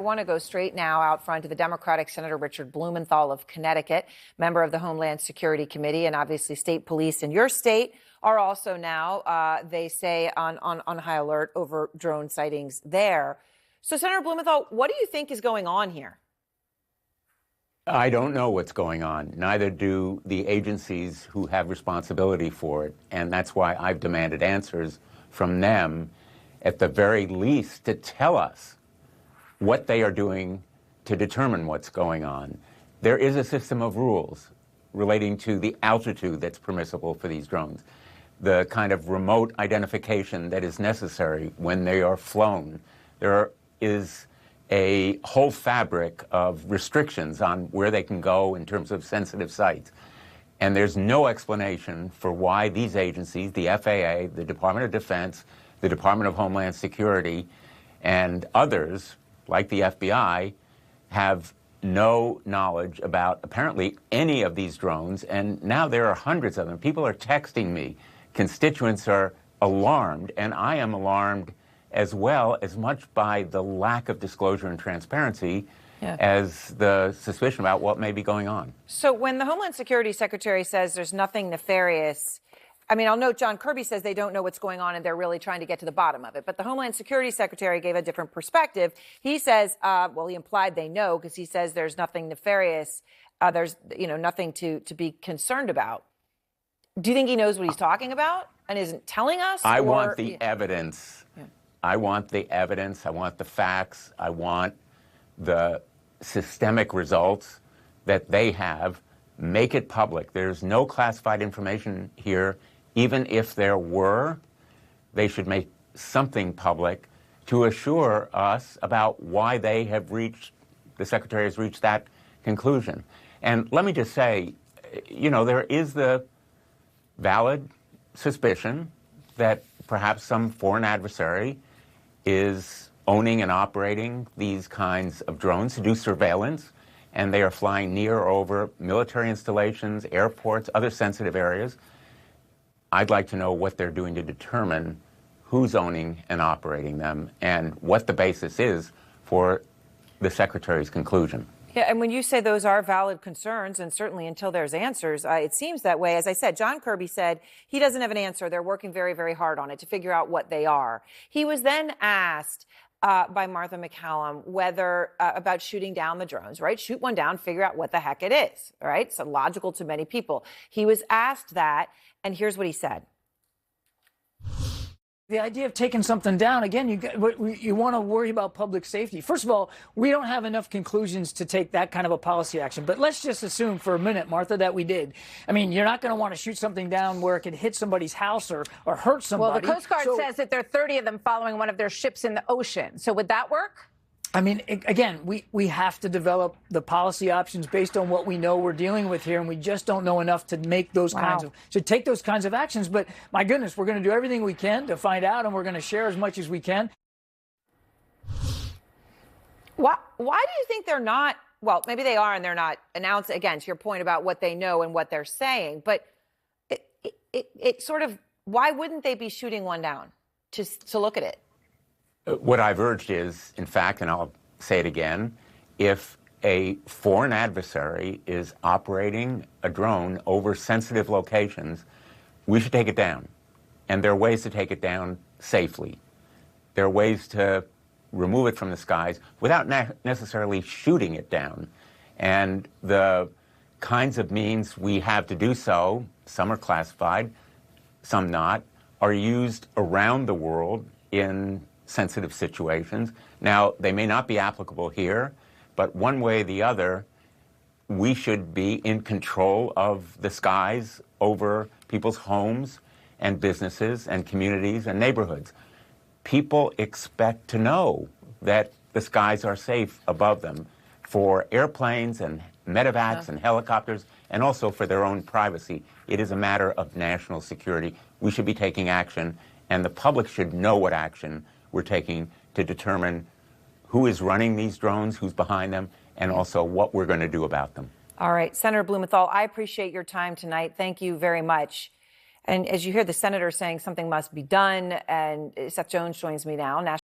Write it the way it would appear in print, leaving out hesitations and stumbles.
I want to go straight now out front to the Democratic Senator Richard Blumenthal of Connecticut, member of the Homeland Security Committee, and obviously state police in your state are also now, they say, on high alert over drone sightings there. So, Senator Blumenthal, what do you think is going on here? I don't know what's going on. Neither do the agencies who have responsibility for it. And that's why I've demanded answers from them, at the very least, to tell us what they are doing to determine what's going on. There is a system of rules relating to the altitude that's permissible for these drones, the kind of remote identification that is necessary when they are flown. There is a whole fabric of restrictions on where they can go in terms of sensitive sites. And there's no explanation for why these agencies, the FAA, the Department of Defense, the Department of Homeland Security, and others, like the FBI, have no knowledge about apparently any of these drones. And now there are hundreds of them. People are texting me. Constituents are alarmed, and I am alarmed as well, as much by the lack of disclosure and transparency as the suspicion about what may be going on. So when the Homeland Security Secretary says there's nothing nefarious, I mean, I'll note John Kirby says they don't know what's going on and they're really trying to get to the bottom of it. But the Homeland Security Secretary gave a different perspective. He says, well, he implied they know because he says there's nothing nefarious. There's, nothing to be concerned about. Do you think he knows what he's talking about and isn't telling us? I want the evidence. Yeah. I want the evidence. I want the facts. I want the systemic results that they have. Make it public. There's no classified information here. Even if there were, they should make something public to assure us about why they have reached, the Secretary has reached that conclusion. And let me just say, there is the valid suspicion that perhaps some foreign adversary is owning and operating these kinds of drones to do surveillance, and they are flying near or over military installations, airports, other sensitive areas. I'd like to know what they're doing to determine who's owning and operating them and what the basis is for the Secretary's conclusion. Yeah, and when you say those are valid concerns, and certainly until there's answers, it seems that way. As I said, John Kirby said he doesn't have an answer. They're working very, very hard on it to figure out what they are. He was then asked by Martha McCallum whether about shooting down the drones, right? Shoot one down, figure out what the heck it is, right? It's logical to many people. He was asked that, and here's what he said. The idea of taking something down, again, you want to worry about public safety. First of all, we don't have enough conclusions to take that kind of a policy action. But let's just assume for a minute, Martha, that we did. I mean, you're not going to want to shoot something down where it could hit somebody's house or hurt somebody. Well, the Coast Guard says that there are 30 of them following one of their ships in the ocean. So would that work? I mean, again, we have to develop the policy options based on what we know we're dealing with here, and we just don't know enough to make those to take those kinds of actions. But my goodness, we're going to do everything we can to find out, and we're going to share as much as we can. Why do you think they're not? Well, maybe they are, and they're not announcing, again, to your point about what they know and what they're saying. But it sort of, why wouldn't they be shooting one down to look at it? What I've urged is, in fact, and I'll say it again, if a foreign adversary is operating a drone over sensitive locations, we should take it down. And there are ways to take it down safely. There are ways to remove it from the skies without necessarily shooting it down. And the kinds of means we have to do so, some are classified, some not, are used around the world in sensitive situations. Now, they may not be applicable here, but one way or the other, we should be in control of the skies over people's homes and businesses and communities and neighborhoods. People expect to know that the skies are safe above them for airplanes and medevacs and helicopters, and also for their own privacy. It is a matter of national security. We should be taking action, and the public should know what action we're taking to determine who is running these drones, who's behind them, and also what we're going to do about them. All right, Senator Blumenthal, I appreciate your time tonight. Thank you very much. And as you hear the senator saying something must be done, and Seth Jones joins me now,